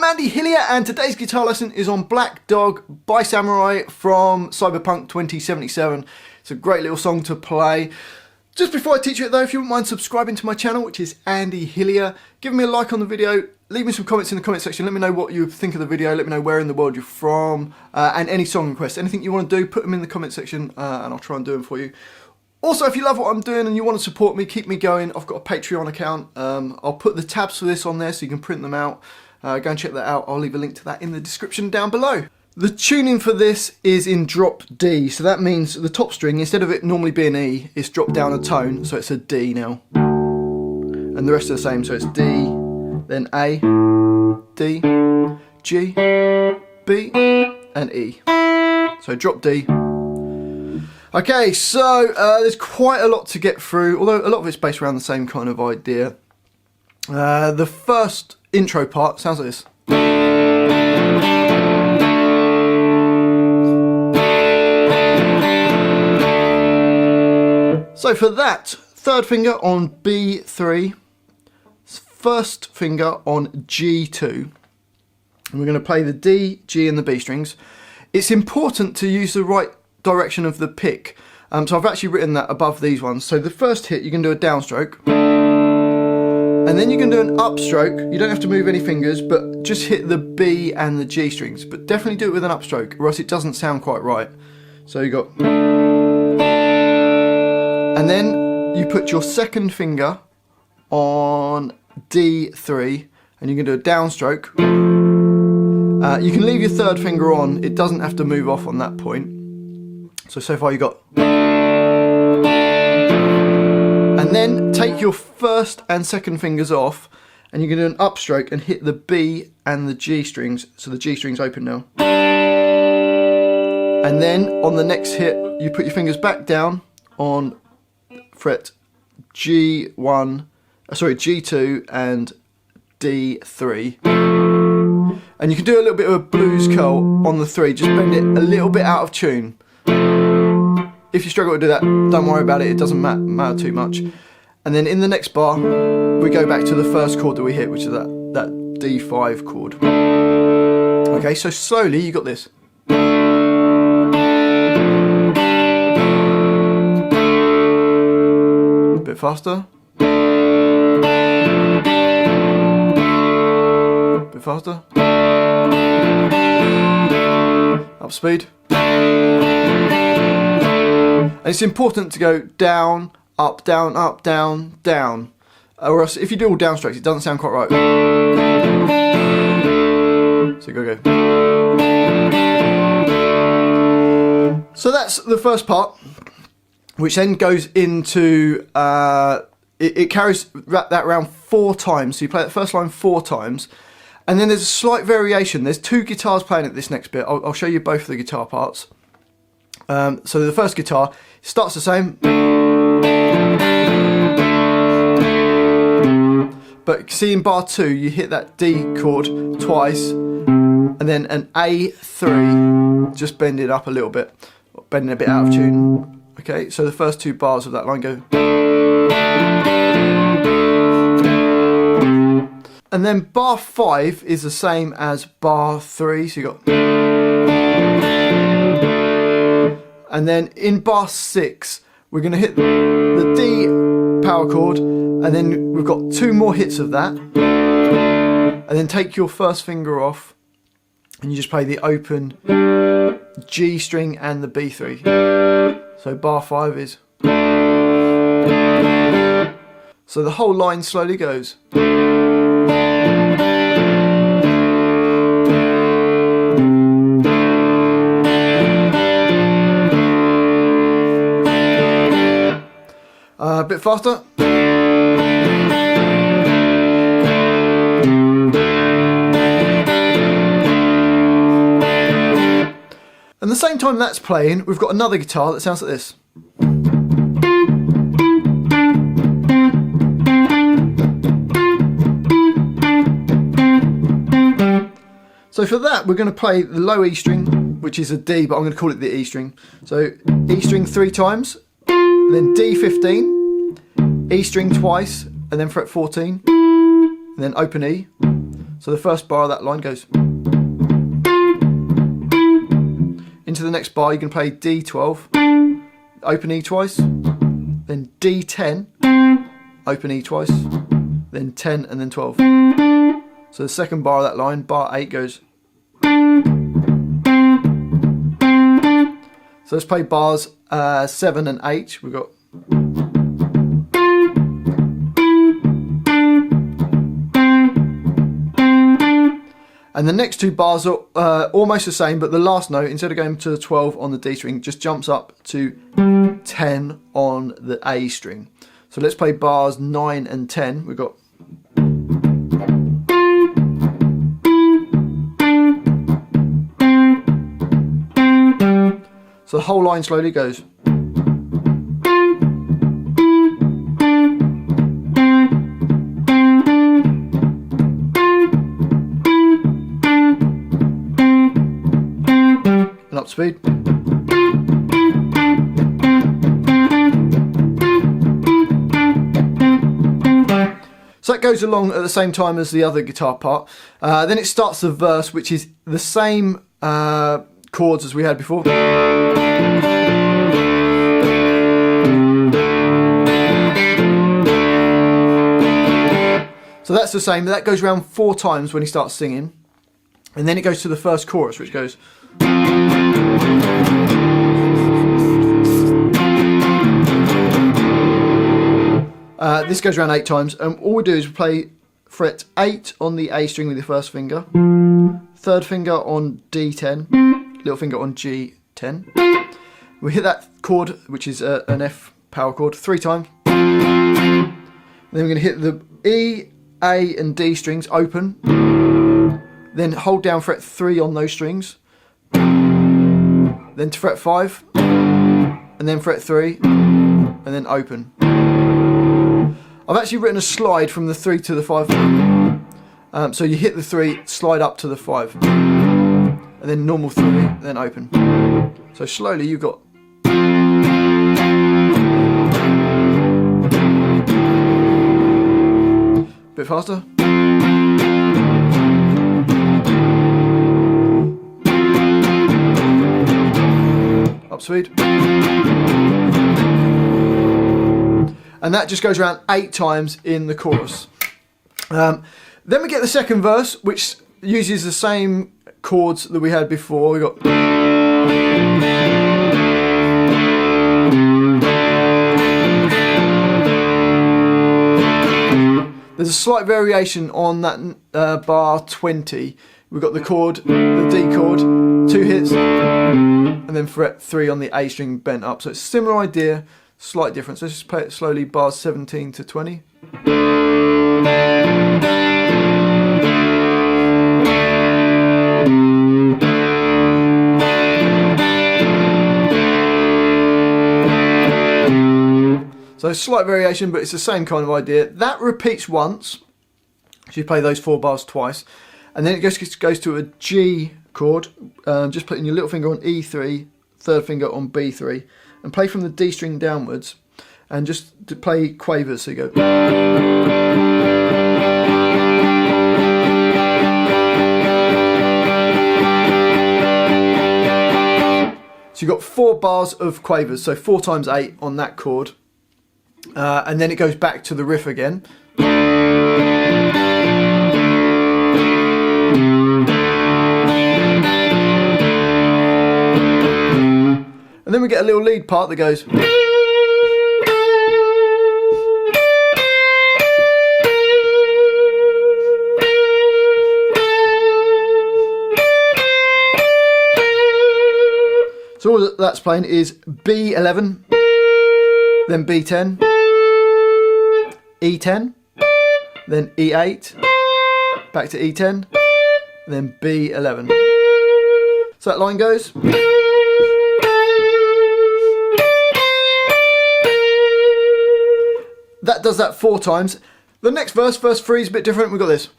Andy Hillier, and today's guitar lesson is on Black Dog by Samurai from Cyberpunk 2077. It's a great little song to play. Just before I teach you it though, if you wouldn't mind subscribing to my channel, which is Andy Hillier, give me a like on the video, leave me some comments in the comment section, let me know what you think of the video, let me know where in the world you're from, and any song requests. Anything you want to do, put them in the comment section and I'll try and do them for you. Also, if you love what I'm doing and you want to support me, keep me going, I've got a Patreon account. I'll put the tabs for this on there so you can print them out. Go and check that out. I'll leave a link to that in the description down below. The tuning for this is in drop D, so that means the top string, instead of it normally being E, it's dropped down a tone, so it's a D now. And the rest are the same, so it's D, then A, D, G, B, and E. So drop D. Okay, so there's quite a lot to get through, although a lot of it's based around the same kind of idea. The first intro part sounds like this. So for that, third finger on B3, first finger on G2, and we're going to play the D, G and the B strings. It's important to use the right direction of the pick, so I've actually written that above these ones. So the first hit, you can do a downstroke, and then you can do an upstroke. You don't have to move any fingers, but just hit the B and the G strings, but definitely do it with an upstroke or else it doesn't sound quite right. So you got, and then you put your second finger on D3 and you can do a downstroke. You can leave your third finger on, it doesn't have to move off on that point. So far you got, and then take your first and second fingers off and you can do an upstroke and hit the B and the G strings, so the G string's open now. And then on the next hit you put your fingers back down on fret G2 and D3, and you can do a little bit of a blues curl on the 3, just bend it a little bit out of tune. If you struggle to do that, don't worry about it, it doesn't matter too much. And then in the next bar, we go back to the first chord that we hit, which is that D5 chord. Okay, so slowly you got this. A bit faster. A bit faster. Up speed. And it's important to go down, up, down, up, down, down. Or else if you do all downstrokes, it doesn't sound quite right. So go. So that's the first part, which then goes into, it carries that around 4 times. So you play that first line 4 times. And then there's a slight variation. There's 2 guitars playing at this next bit. I'll show you both of the guitar parts. So the first guitar starts the same, but see in bar 2 you hit that D chord twice and then an A3, just bend it up a little bit, bending a bit out of tune. Okay, so the first 2 bars of that line go, and then bar 5 is the same as bar 3, so you got, and then in bar 6 we're going to hit the D power chord, and then we've got 2 more hits of that, and then take your first finger off and you just play the open G string and the B3. So bar 5 is, so the whole line slowly goes. A bit faster. And the same time that's playing, we've got another guitar that sounds like this. So for that, we're going to play the low E string, which is a D, but I'm going to call it the E string. So E string 3 times, then D15, E string twice, and then fret 14, and then open E. So the first bar of that line goes into the next bar. You can play D12, open E twice, then D10, open E twice, then 10 and then 12. So the second bar of that line, bar 8, goes. So let's play bars 7 and 8. We've got. And the next two bars are almost the same, but the last note, instead of going to the 12 on the D string, just jumps up to 10 on the A string. So let's play bars 9 and 10. We've got. So the whole line slowly goes. And up speed. So that goes along at the same time as the other guitar part. Then it starts the verse, which is the same chords as we had before. So that's the same. That goes around 4 times when he starts singing. And then it goes to the first chorus, which goes. This goes around 8 times. And all we do is we play fret 8 on the A string with the first finger, third finger on D10, little finger on G10. We hit that chord, which is an F power chord, 3 times. Then we're going to hit the E, A and D strings open. Then hold down fret 3 on those strings. Then to fret 5. And then fret 3. And then open. I've actually written a slide from the 3 to the 5. So you hit the 3, slide up to the 5. And then normal 3, then open. So slowly you've got. Bit faster. Up speed. And that just goes around 8 times in the chorus. Then we get the second verse, which uses the same chords that we had before. We got. There's a slight variation on that bar 20. We've got the chord, the D chord, 2 hits, and then fret 3 on the A string bent up. So it's a similar idea, slight difference. Let's just play it slowly, bars 17 to 20. So slight variation, but it's the same kind of idea. That repeats once. So you play those 4 bars twice. And then it goes to a G chord. Just putting your little finger on E3, third finger on B3. And play from the D string downwards. And just to play quavers. So you go. So you've got 4 bars of quavers. So 4 times 8 on that chord. And then it goes back to the riff again. And then we get a little lead part that goes. So all that's playing is B11, then B10, E10, then E8, back to E10, then B11. So that line goes. That does that 4 times. The next verse, verse 3, is a bit different. We've got this.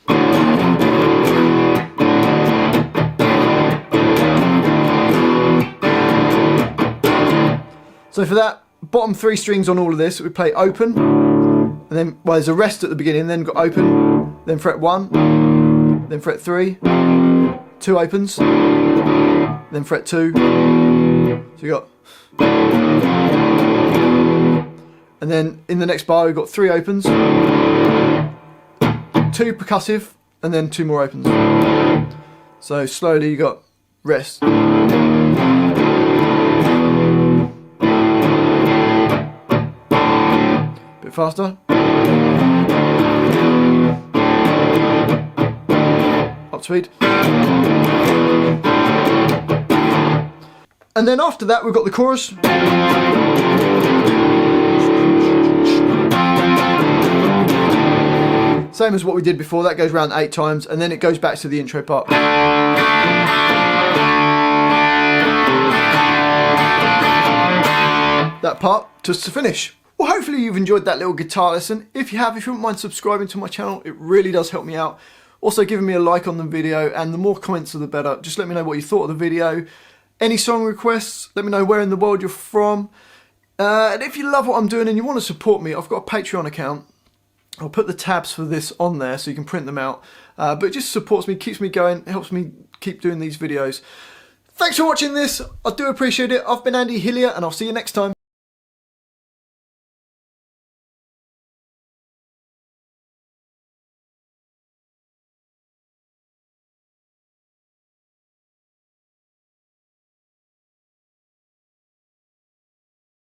So for that, bottom 3 strings on all of this, we play open, and then, well, there's a rest at the beginning, then got open, then fret 1, then fret 3, 2 opens, then fret 2, so you got, and then in the next bar we've got 3 opens, 2 percussive, and then 2 more opens. So slowly you got rest. Bit faster. Up speed. And then after that we've got the chorus. Same as what we did before, that goes around 8 times, and then it goes back to the intro part. That part just to finish. Well, hopefully you've enjoyed that little guitar lesson. If you have, if you wouldn't mind subscribing to my channel, it really does help me out. Also giving me a like on the video, and the more comments the better. Just let me know what you thought of the video. Any song requests, let me know where in the world you're from. And if you love what I'm doing and you want to support me, I've got a Patreon account. I'll put the tabs for this on there so you can print them out. But it just supports me, keeps me going, helps me keep doing these videos. Thanks for watching this. I do appreciate it. I've been Andy Hillier, and I'll see you next time.